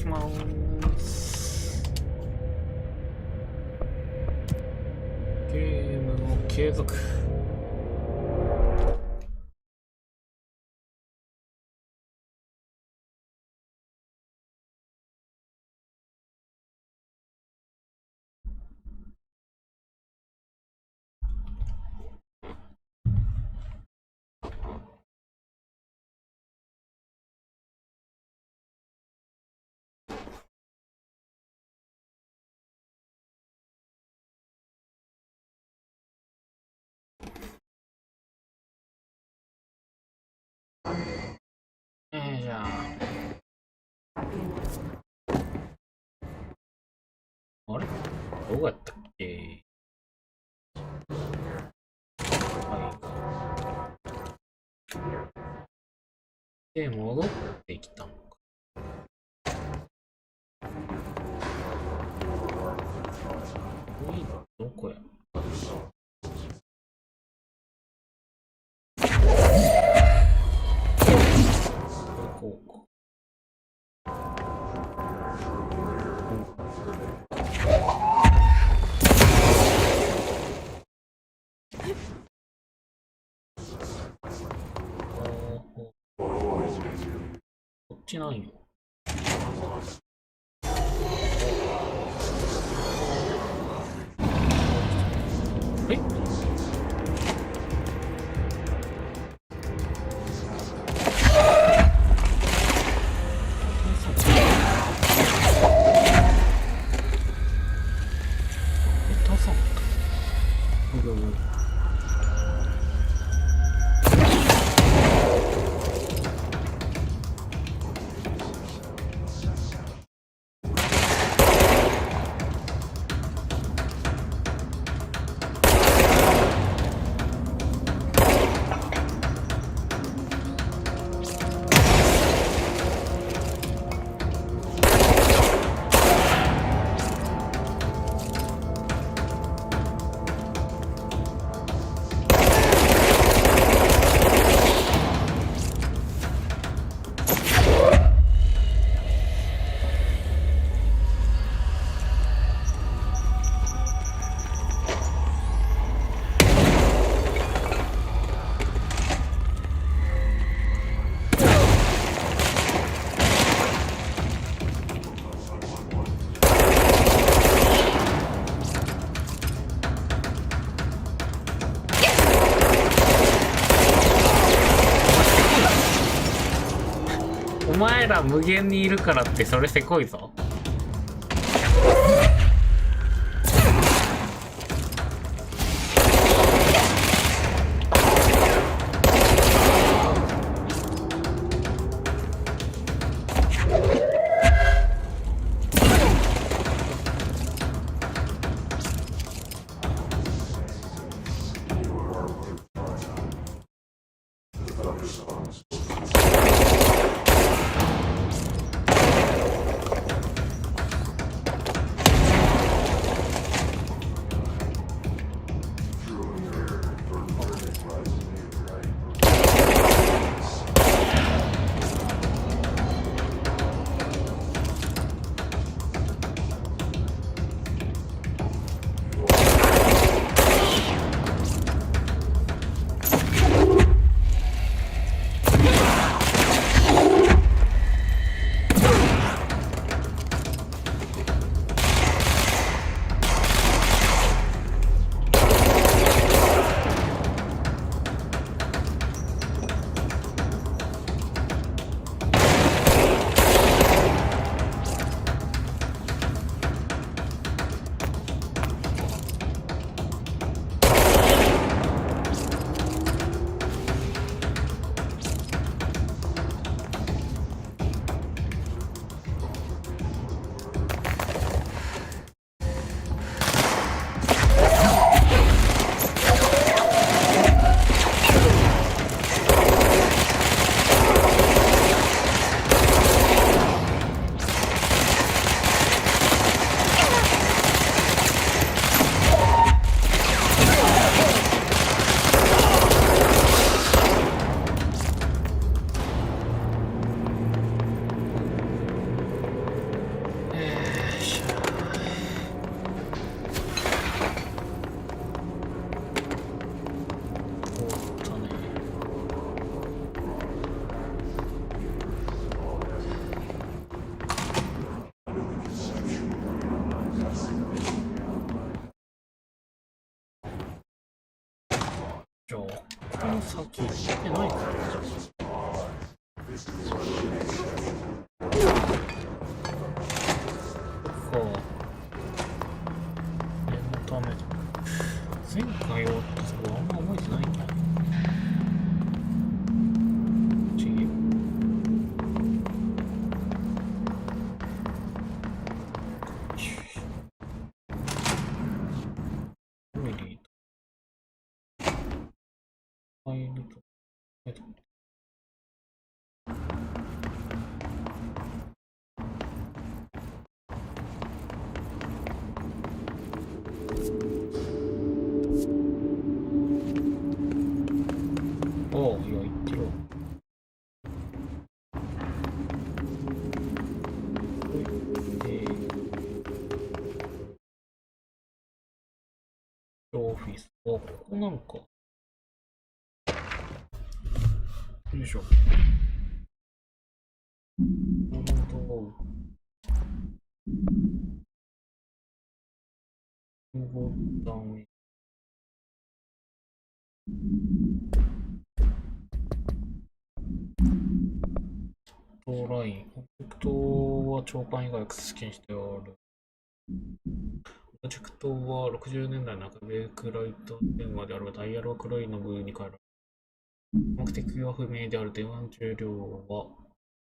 します。ゲームの継続。じゃあ。あれどうやったっけ。はい。で、戻ってきたのか。どこや。こうか。こっちなんよ。え？お前ら無限にいるからってそれせこいぞ。先行ってないからじゃ念のため前回終わったところあんま覚えてないんだよ。おう、いや、言ってろ。オフィス。あ、ここなんか。よいしょ。なるほど。ボタン。ライン。オブジェクトは長官以外を好きにしてある。オブジェクトは60年代の中でクライト電話であるが、ダイヤルは黒いの部に変えられる。目的は不明である。電話の重量は、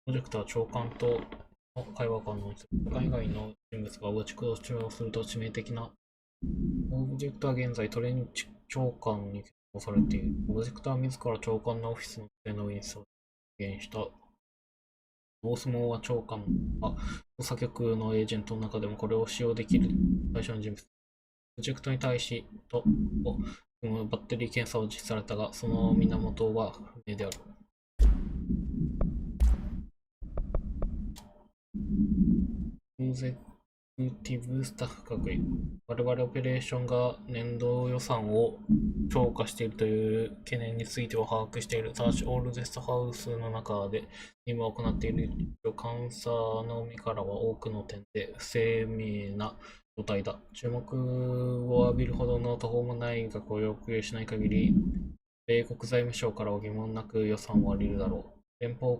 プロジェクトは長官との会話可能です。長官以外の人物がオブジェクトを使用すると致命的な。オブジェクトは現在トレンチ長官に結合されている。オブジェクトは自ら長官のオフィスの机の上に出現した。ボースモーは長官が捜査局のエージェントの中でもこれを使用できる最初の人物。プロジェクトに対しとバッテリー検査を実施されたが、その源は不明である。エグゼクティブスタッフ各位。我々オペレーションが年度予算を超過しているという懸念については把握している。ただし、オールゲストハウスの中で任務を行っている監査のみからは多くの点で不鮮明な状態だ。注目を浴びるほどの途方もない額を要求しない限り、米国財務省からは疑問なく予算を割りるだろう。連邦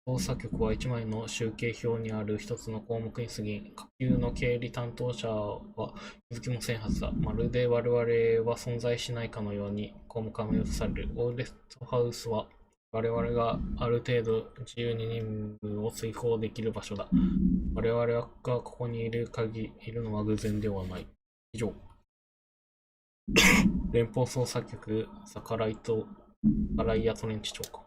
捜査局は1枚の集計表にある一つの項目に過ぎん。下級の経理担当者は気づきもせんはずだ。まるで我々は存在しないかのように項目は見落とされる。オールゲストハウスは我々がある程度自由に任務を遂行できる場所だ。我々がここにいるのは偶然ではない。以上。連邦捜査局サカライアトレンチ長官。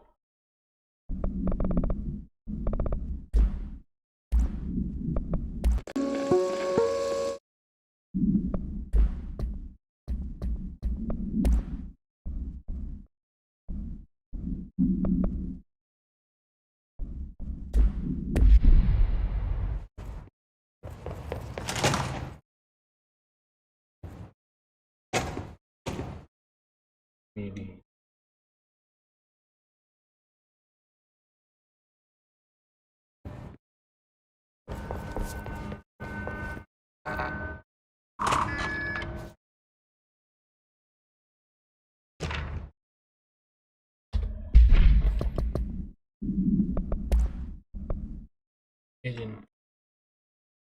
エージェント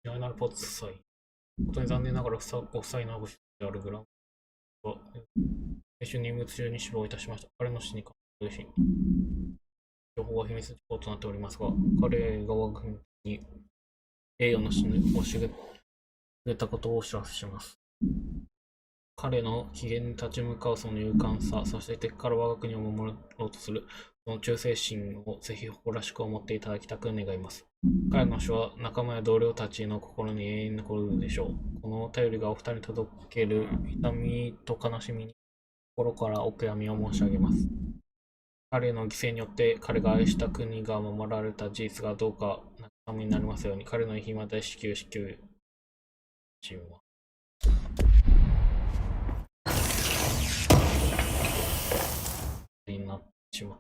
ジャーナルポッツ祭。本当に残念ながらご夫妻のご出であるグランは先週任務中に死亡いたしました。彼の死に関する情報は秘密事項となっておりますが、彼が我が軍に栄誉の死を告げたことをお知らせします。彼の機嫌に立ち向かうその勇敢さ、そして敵から我が国を守ろうとするその忠誠心をぜひ誇らしく思っていただきたく願います。彼の死は仲間や同僚たちの心に永遠に残るでしょう。この便りがお二人に届ける痛みと悲しみに心からお悔やみを申し上げます。彼の犠牲によって彼が愛した国が守られた事実がどうか慰めになりますように。彼の遺品まで至急チームはになってしまう。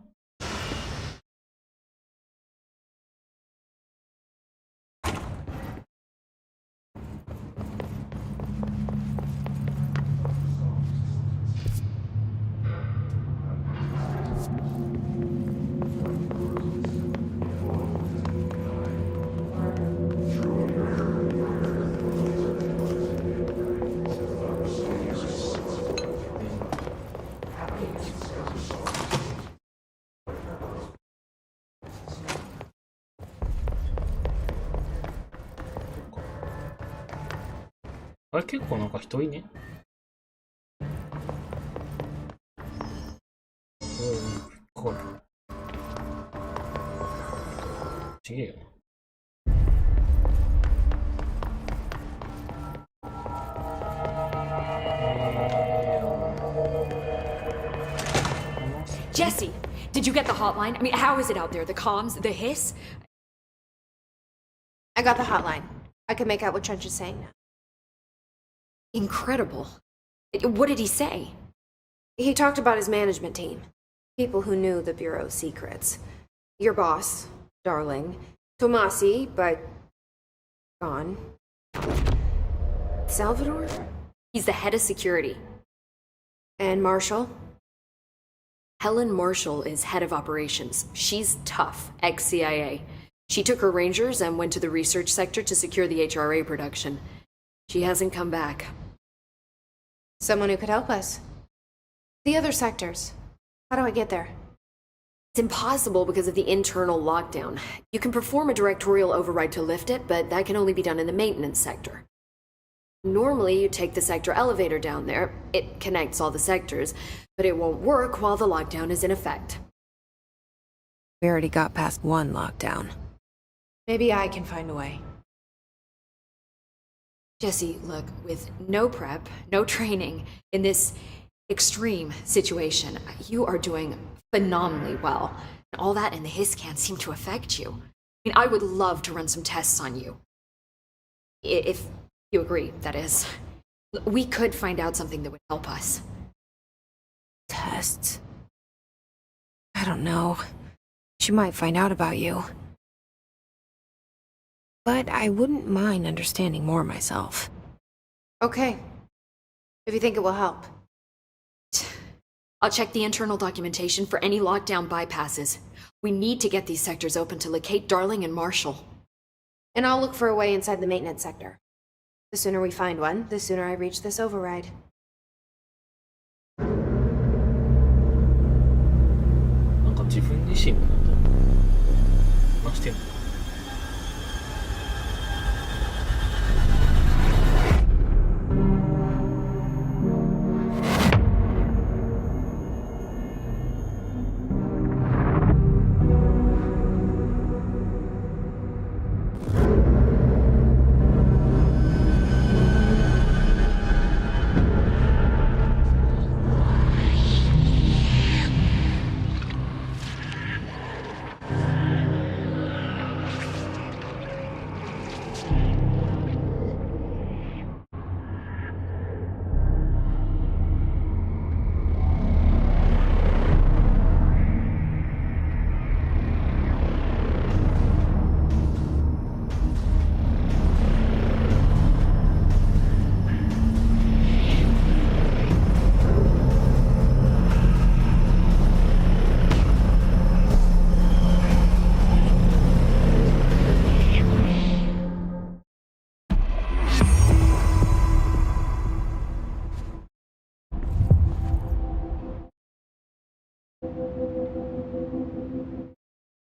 あれ結構なんか人いね。おお、かかる。ちげえよな。Jesse, did you get the hotline? I mean, how is it out there? The comms, the hiss? I got the hotline. I can make out what Trench is saying now. Incredible. What did he say? He talked about his management team. People who knew the Bureau's secrets. Your boss, Darling. Tomasi, but... gone. Salvador? He's the head of security. And Marshall? Helen Marshall is head of operations. She's tough, ex-CIA. She took her Rangers and went to the research sector to secure the HRA production. She hasn't come back. Someone who could help us. The other sectors. How do I get there? It's impossible because of the internal lockdown. You can perform a directorial override to lift it, but that can only be done in the maintenance sector. Normally, you take the sector elevator down there. It connects all the sectors, but it won't work while the lockdown is in effect. We already got past one lockdown. Maybe I can find a way. Jesse, look, with no prep, no training, in this extreme situation, you are doing phenomenally well. And all that and the hiss can't seem to affect you. I mean, I would love to run some tests on you. If you agree, that is. We could find out something that would help us. Tests? I don't know. She might find out about you. But I wouldn't mind understanding more myself. Okay. If you think it will help. I'll check the internal documentation for any lockdown bypasses. We need to get these sectors open to locate Darling and Marshall. And I'll look for a way inside the maintenance sector. The sooner we find one, the sooner I reach this override. なんか自分自身もなんだ話してんの。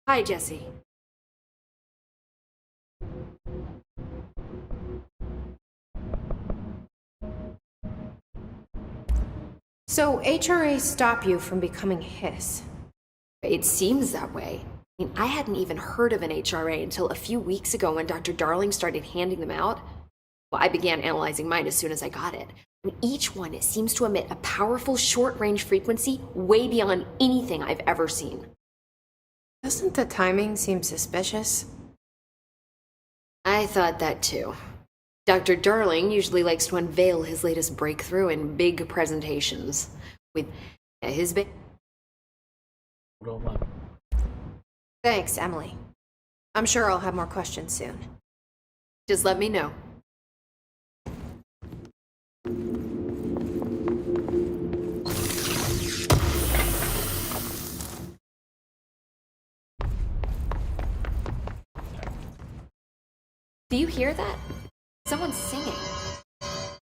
Hi, Jesse. So HRA stop you from becoming Hiss? It seems that way. I mean, I hadn't even heard of an HRA until a few weeks ago when Dr. Darling started handing them out. Well, I began analyzing mine as soon as I got it. And each one seems to emit a powerful short-range frequency way beyond anything I've ever seen. Doesn't the timing seem suspicious? I thought that too. Dr. Darling usually likes to unveil his latest breakthrough in big presentations. With his big... Thanks, Emily. I'm sure I'll have more questions soon. Just let me know. Do you hear that? Someone's singing.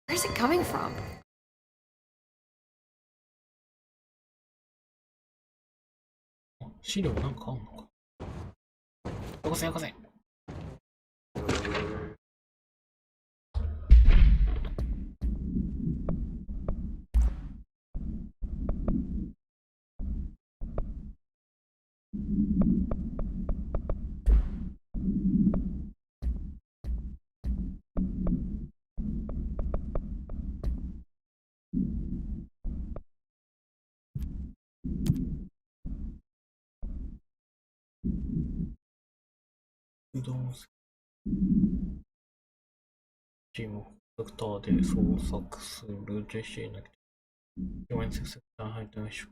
Where's it coming from? Oh, 資料なんかあんのか。よこせよこせ。うどんチームをドクターで捜索するジェシーの表面接接断配点出し、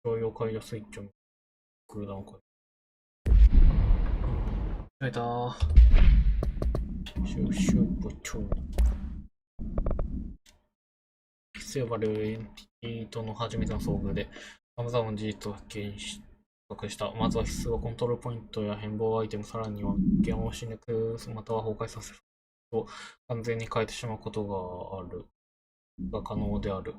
商用解除スイッチを空欄を書いて。たー。収集部長。必要バルエンティティとの初めての遭遇で、様々な事実を発見した。まずは必須はコントロールポイントや変貌アイテム、さらには原を押し抜く、または崩壊させると完全に変えてしまうことが可能である。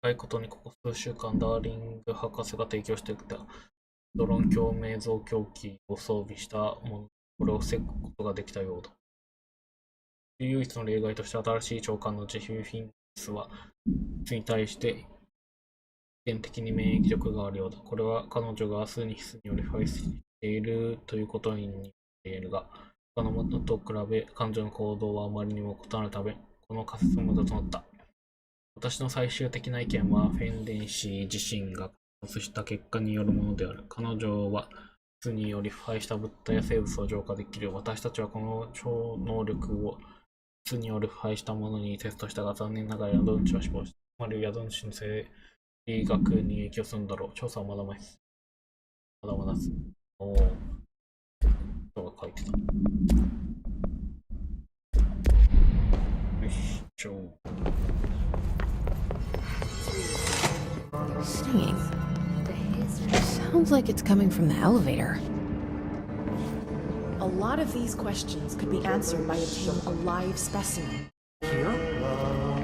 深いことにここ数週間、ダーリング博士が提供してきたドローン共鳴増強機を装備したもの、これを防ぐことができたようだ。唯一の例外として新しい長官のジェフィ・フィンスは、に対して遺伝的に免疫力があるようだ。これは彼女が数に必須により腐敗しているということに似ているが、他のものと比べ彼女の行動はあまりにも異なるため、この仮説も無駄となった。私の最終的な意見は、フェンデン氏自身が観察した結果によるものである。彼女は、質により腐敗した物体や生物を浄化できる。私たちはこの超能力を質による腐敗したものにテストしたが、残念ながら宿主は死亡した。つまり宿主の生理学に影響するんだろう。調査はまだまだです。まだまだです。おー。人が書いてた。よいしょ。Singing. Sounds like it's coming from the elevator. A lot of these questions could be answered by obtaining a live specimen. Here?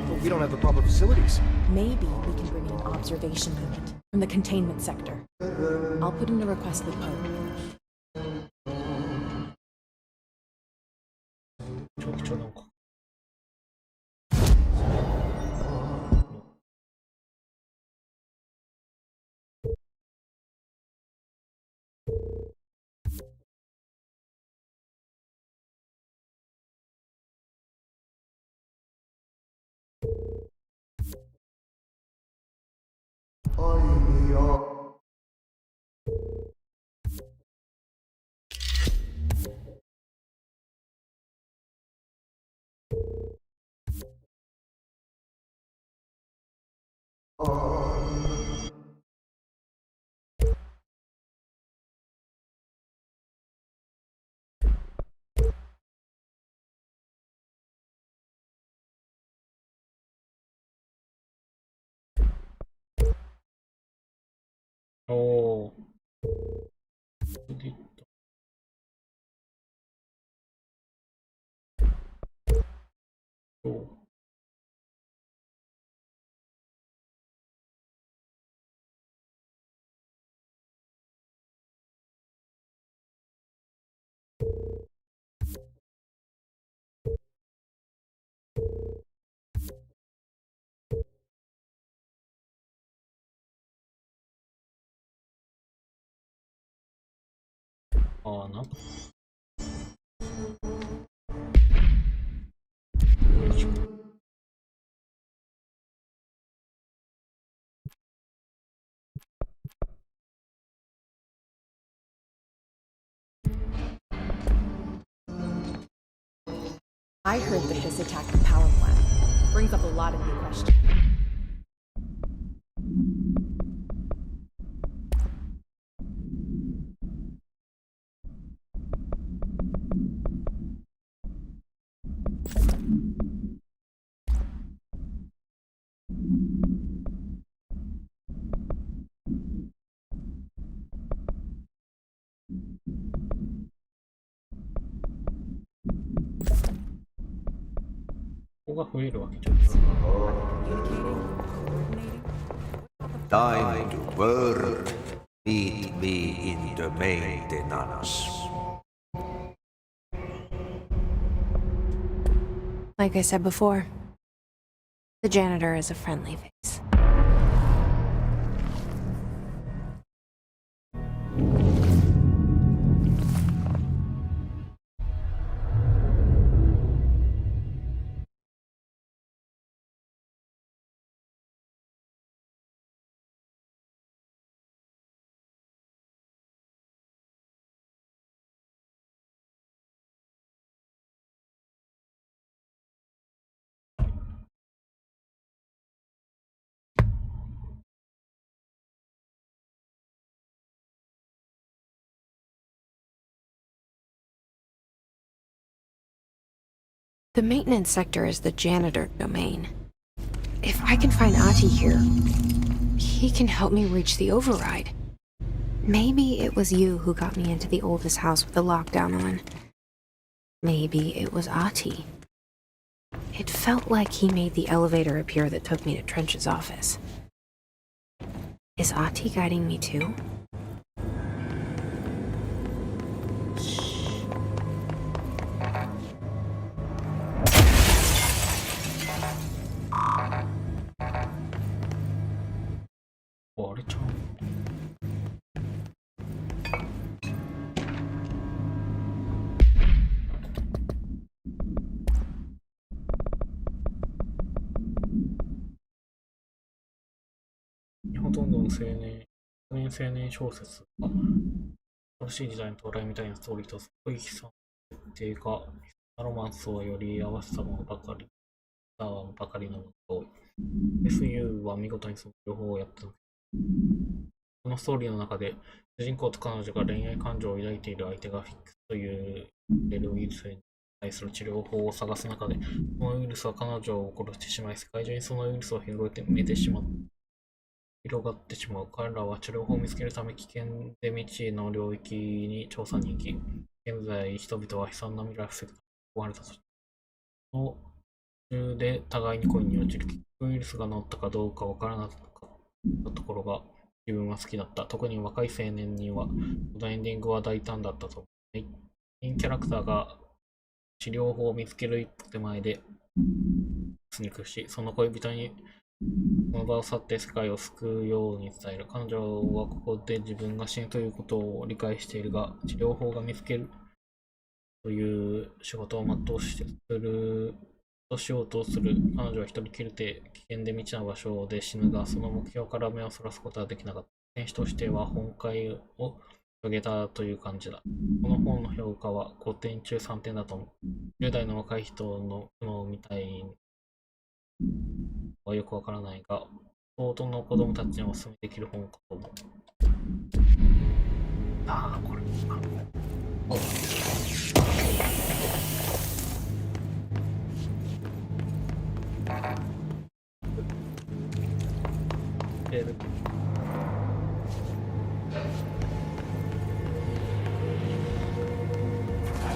But we don't have the proper facilities. Maybe we can bring in an observation unit from the containment sector. I'll put in a request with Poe. 長期長なんか。おー。ああ、なんか。よいしょ。I heard that this attacked the power plant. Brings up a lot of new questions.ここが増えるわけじゃない。 Time to work. Meet me in the maintenance. Like I said before, the janitor is a friendly face. The maintenance sector is the janitor domain. If I can find Ati here, he can help me reach the override. Maybe it was you who got me into the oldest house with the lockdown on. Maybe it was Ati. It felt like he made the elevator appear that took me to Trench's office. Is Ati guiding me too?ほとんどの青年小説が新しい時代の到来みたいなストーリーとすごい悲惨な設定がロマンスをより合わせたものばかりのものと SU は見事にその両方をやった。このストーリーの中で主人公と彼女が恋愛感情を抱いている相手がフィックスというレルウイルスに対する治療法を探す中で、そのウイルスは彼女を殺してしまい、世界中にそのウイルスを広がってしまう。彼らは治療法を見つけるため危険で未知の領域に調査に行き、現在人々は悲惨な未来を防ぐために追われたとして、その途中で互いに恋に落ちる。ウイルスが治ったかどうかわからなかったところが自分は好きだった。特に若い青年には、このエンディングは大胆だったと思う。メインキャラクターが治療法を見つける一歩手前でスニークし、その恋人にこの場を去って世界を救うように伝える。彼女はここで自分が死ぬということを理解しているが、治療法が見つけるという仕事を全うしようとする。彼女は一人きりで危険で未知な場所で死ぬが、その目標から目をそらすことはできなかった。選手としては本会を遂げたという感じだ。この本の評価は5点中3点だと思う。10代の若い人の苦悩みたいはよくわからないが、相当の子供たちにお勧めできる本かと思う。ああ、これ。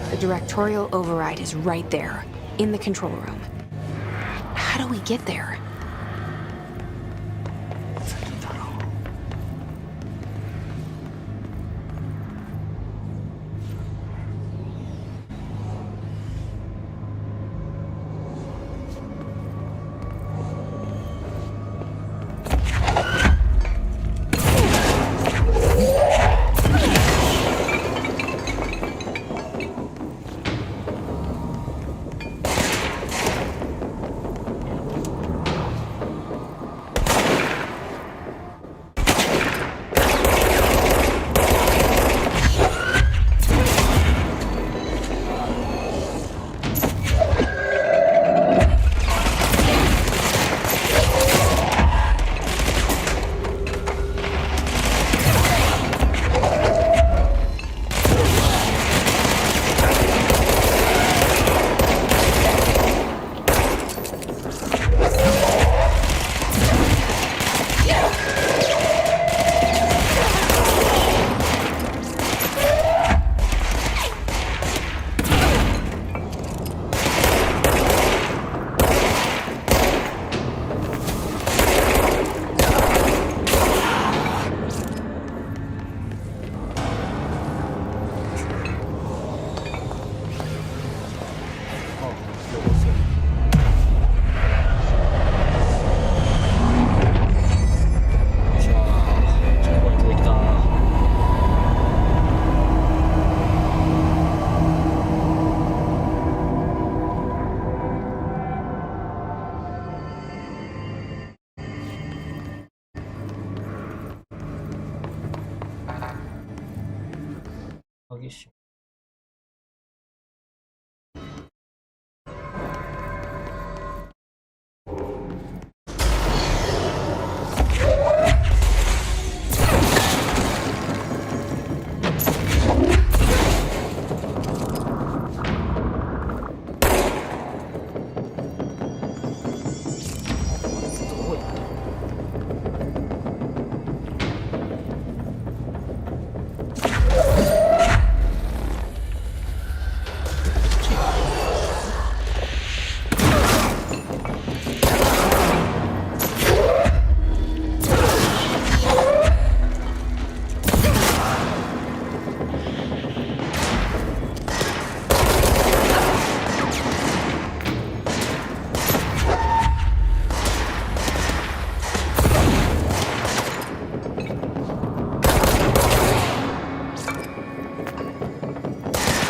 The directorial override is right there, in the control room. How do we get there?激しい。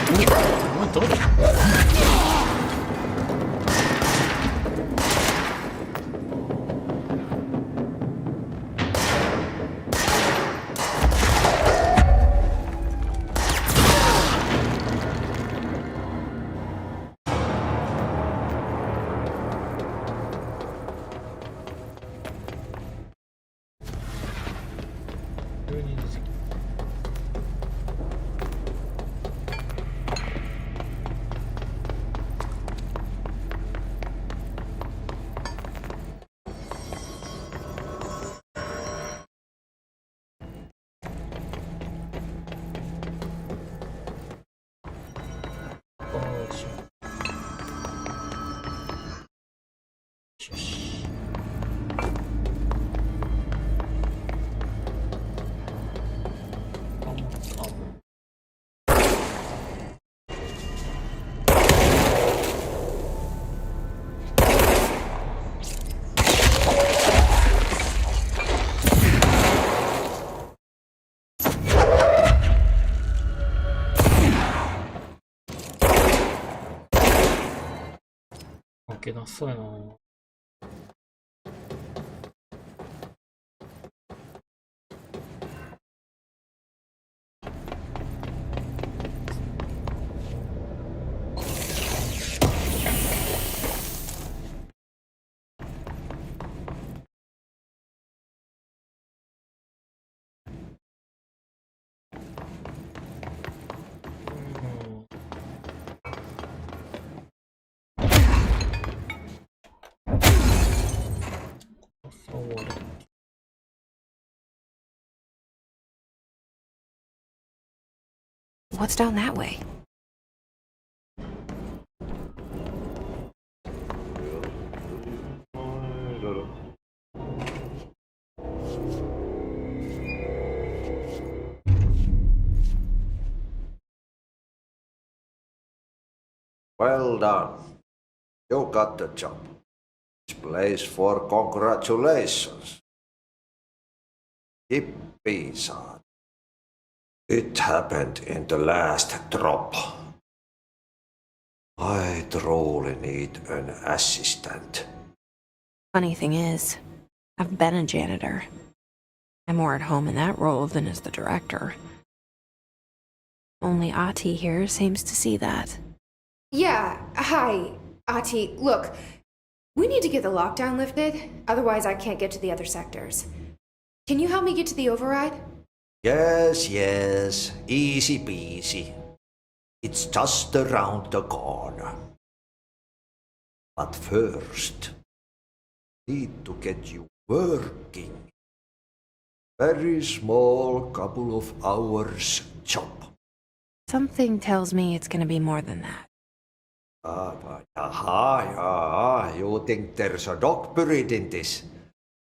お前誰？急に出てきた。よしよし。負けなさそうやな。What's down that way? Well done. You got the job. This place for congratulations. Yippee-san. It happened in the last drop. I truly need an assistant. Funny thing is, I've been a janitor. I'm more at home in that role than as the director. Only Ati here seems to see that. Yeah, hi, Ati. Look, we need to get the lockdown lifted, otherwise I can't get to the other sectors. Can you help me get to the override? Yes, easy peasy. It's just around the corner. But first, need to get you working. Very small couple of hours job. Something tells me it's gonna be more than that. You think there's a dog buried in this?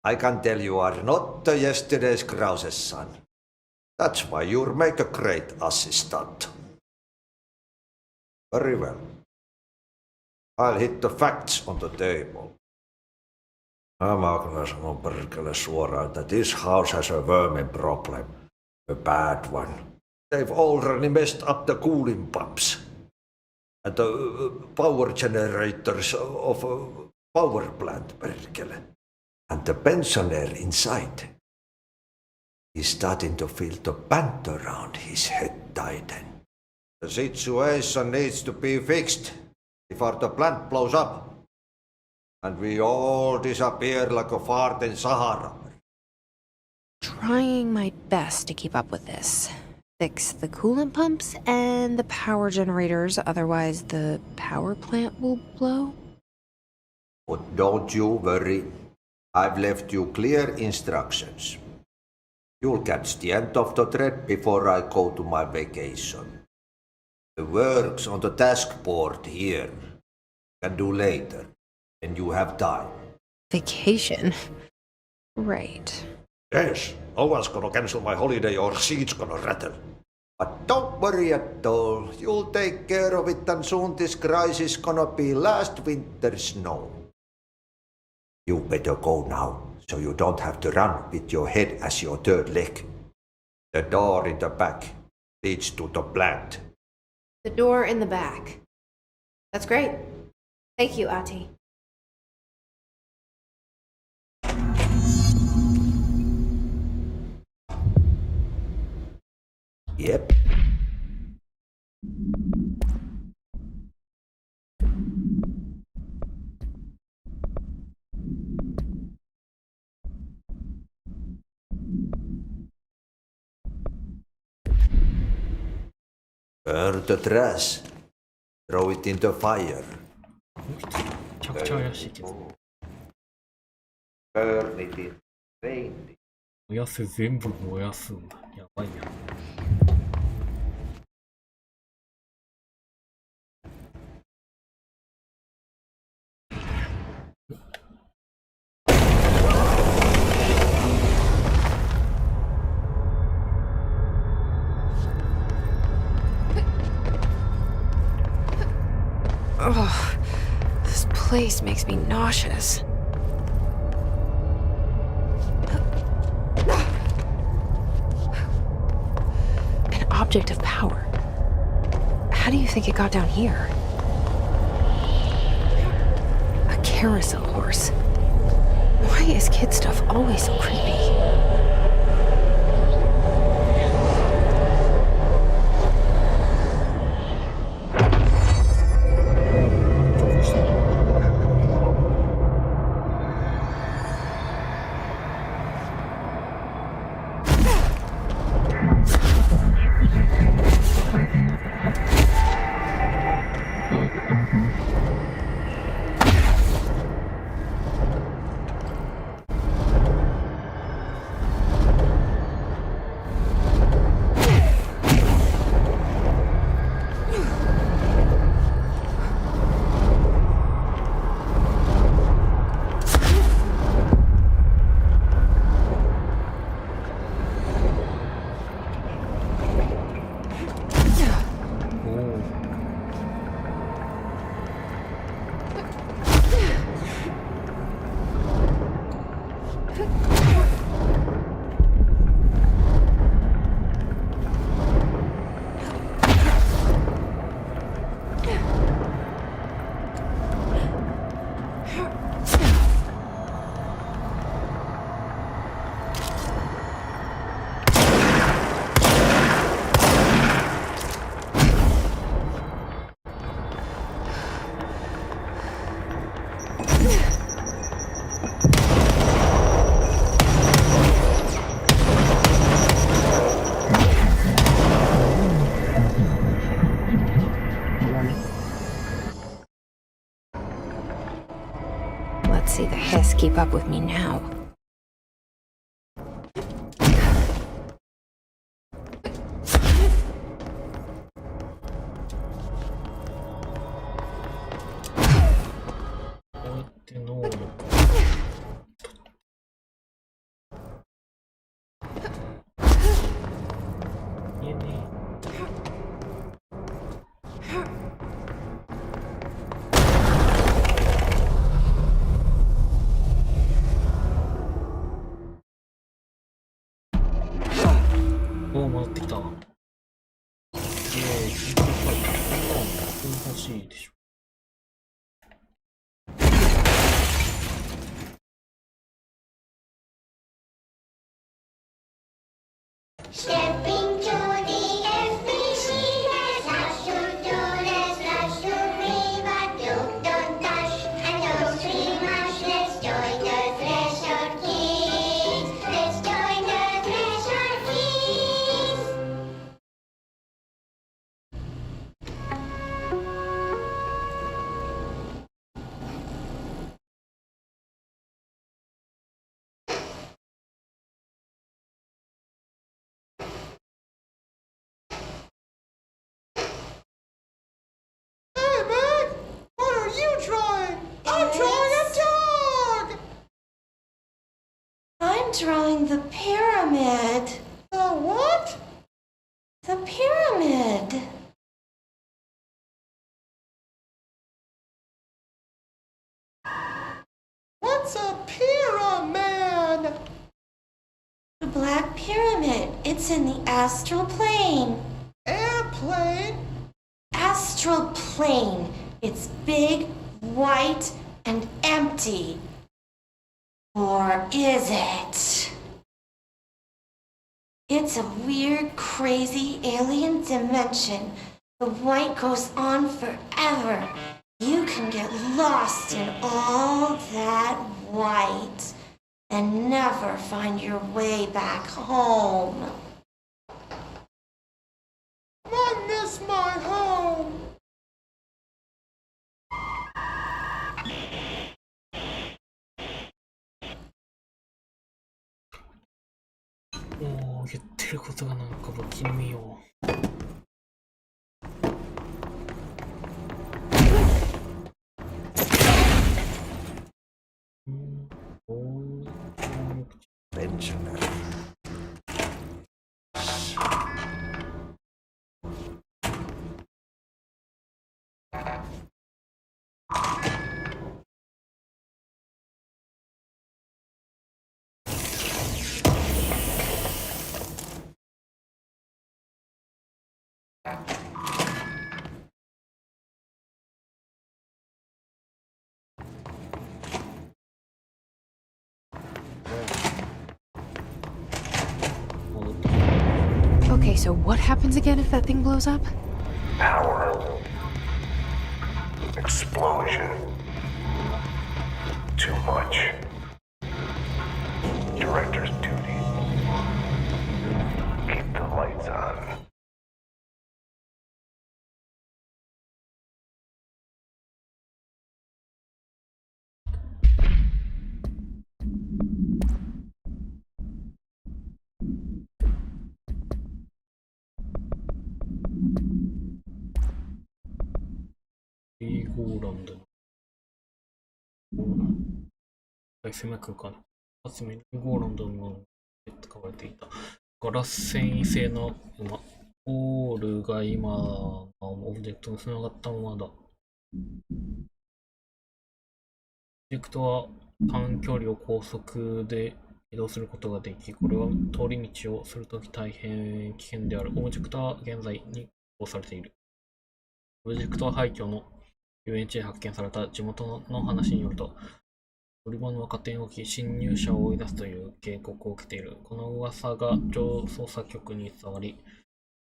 I can tell you are not yesterday's Krause's son. That's why you'll make a great assistant. Very well. I'll hit the facts on the table. Mä kyllä sanon perkele suoraan, that this house has a vermin problem. A bad one. They've already messed up the cooling pumps. And the power generators of a power plant, perkele. And the pensioner inside is starting to feel the band around his head tighten. The situation needs to be fixed before the plant blows up. And we all disappear like a fart in Sahara. Trying my best to keep up with this. Fix the coolant pumps and the power generators, otherwise the power plant will blow. But don't you worry. I've left you clear instructions. You'll catch the end of the thread before I go to my vacation. The work's on the task board here. Can do later, when you have time. Vacation? Right. Yes, no one's gonna cancel my holiday or seat's gonna rattle. But don't worry at all. You'll take care of it, and soon this crisis gonna be last winter's snow. You better go now, so you don't have to run with your head as your third leg. The door in the back leads to the plant. The door in the back. That's great. Thank you, Ati. Yep. Burn the trash. Throw it into fire. めちゃくちゃ怪しいけど。 Burn it in rain. 燃やせ、全部燃やすんだ。やばいな。Oh, this place makes me nauseous. An object of power. How do you think it got down here? A carousel horse. Why is kid stuff always so creepy? Let's see the hiss keep up with me now.おお、戻ってきた。欲しいでしょ。Stepping to the FBC, rush to do this, rush to read, but you don't touch, and don't scream much. Let's join the treasure kids. Let's join the treasure kids. Hey, man! What are you drawing? I'm drawing a dog! I'm drawing the pyramid. The what? The pyramid. What's a pyramid? The Black Pyramid. It's in the astral plane. Airplane? astral plane. It's big, white, and empty. Or is it? It's a weird, crazy alien dimension. The white goes on forever. You can get lost in all that white and never find your way back home. I miss my home. もう言ってることがなんか不気味よ。Pensionary. Okay, so what happens again if that thing blows up? Power. Explosion. Too much. Director's duty. Keep the lights on. B ゴーランドの狭い空間の集めにゴーランドの使われていたガラス繊維製の馬ゴールが今オブジェクトにつながったままだ。オブジェクトは短距離を高速で移動することができ、これは通り道をするとき大変危険である。オブジェクトは現在に保護されている。オブジェクトは廃墟の遊園地で発見された。地元の話によると、乗り物は勝手に動き、侵入者を追い出すという警告を受けている。この噂が上捜査局に伝わり、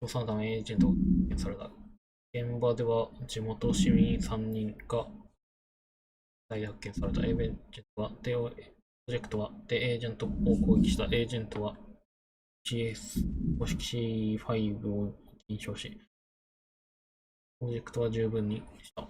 調査のためエージェントが発見された。現場では地元市民3人が再発見された。エージェントはプロジェクトはエージェントを攻撃した。エージェントは CS 公式5を禁止し、プロジェクトは十分にした。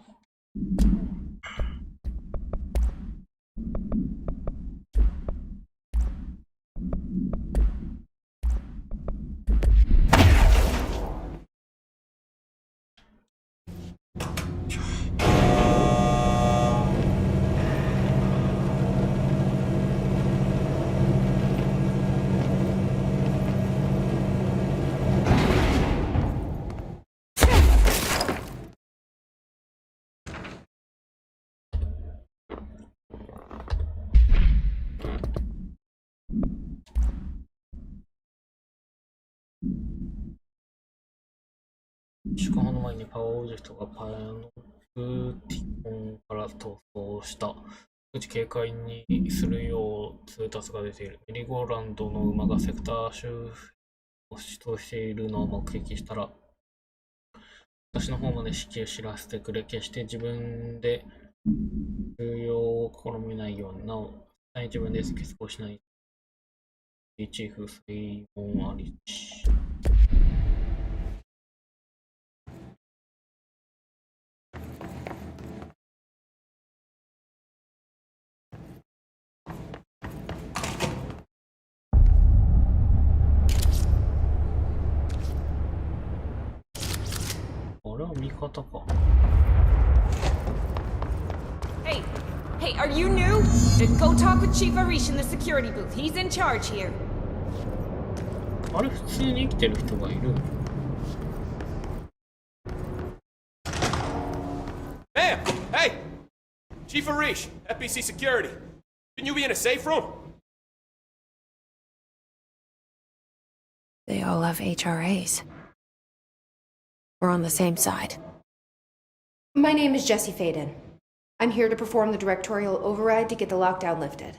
宿泊の前にパワーオブジェクトがパノプティコンから逃走した。逐次警戒にするよう通達が出ている。メリーゴーランドの馬がセクター周辺を出動しているのを目撃したら、私の方まで指揮を知らせてくれ。決して自分で重要を試みないように。なお、自分で決行しない。チーフ、セイモン・アリッチ。あれは味方か。Hey, hey, are you new? Then go talk with Chief Arish in the security booth. He's in charge here. あれ普通に生きてる人がいる。Ma'am! Hey! Chief Arish, FBC Security. Shouldn't you be in a safe room? They all have HRAs. We're on the same side. My name is Jesse Faden. I'm here to perform the directorial override to get the lockdown lifted.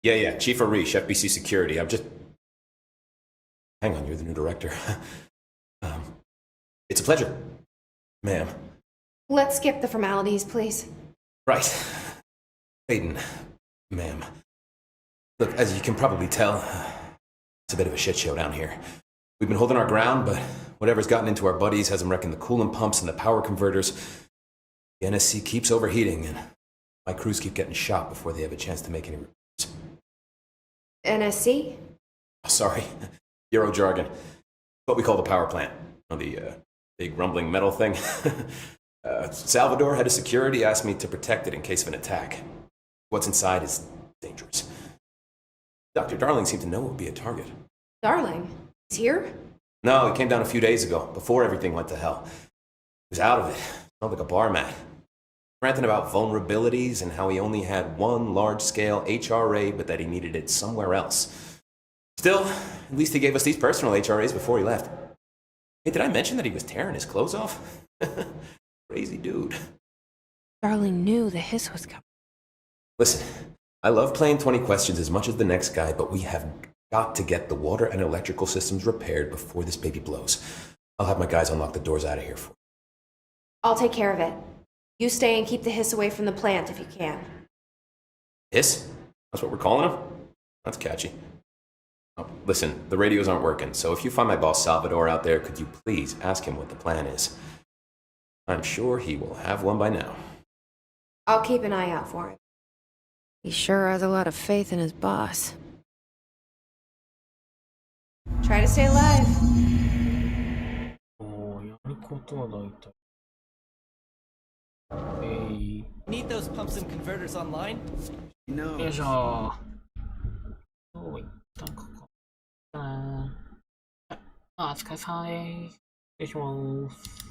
Yeah, Chief Arish, FBC Security. I'm just... Hang on, you're the new director. It's a pleasure, ma'am. Let's skip the formalities, please. Right. Faden, ma'am. Look, as you can probably tell, it's a bit of a shit show down here. We've been holding our ground, but whatever's gotten into our buddies has them wrecking the coolant pumps and the power converters. The NSC keeps overheating, and my crews keep getting shot before they have a chance to make any repairs. NSC? Oh, sorry, Euro jargon. What we call the power plant. The big rumbling metal thing. Salvador, head of security, asked me to protect it in case of an attack. What's inside is dangerous. Dr. Darling seemed to know it would be a target. Darling? He's here? No, he came down a few days ago, before everything went to hell. He was out of it. Smelled like a bar mat. Ranting about vulnerabilities and how he only had one large-scale HRA, but that he needed it somewhere else. Still, at least he gave us these personal HRAs before he left. Hey, did I mention that he was tearing his clothes off? Crazy dude. Darling knew the hiss was coming. Listen, I love playing 20 questions as much as the next guy, but we have got to get the water and electrical systems repaired before this baby blows. I'll have my guys unlock the doors out of here for you. I'll take care of it. You stay and keep the hiss away from the plant if you can. Hiss? That's what we're calling him? That's catchy. Oh, listen, the radios aren't working, so if you find my boss Salvador out there, could you please ask him what the plan is? I'm sure he will have one by now. I'll keep an eye out for him. He sure has a lot of faith in his boss. Try to stay alive. やることは大体。Need those pumps and converters online? No. よいしょ。どういったんかか。お疲れ様です。失礼します。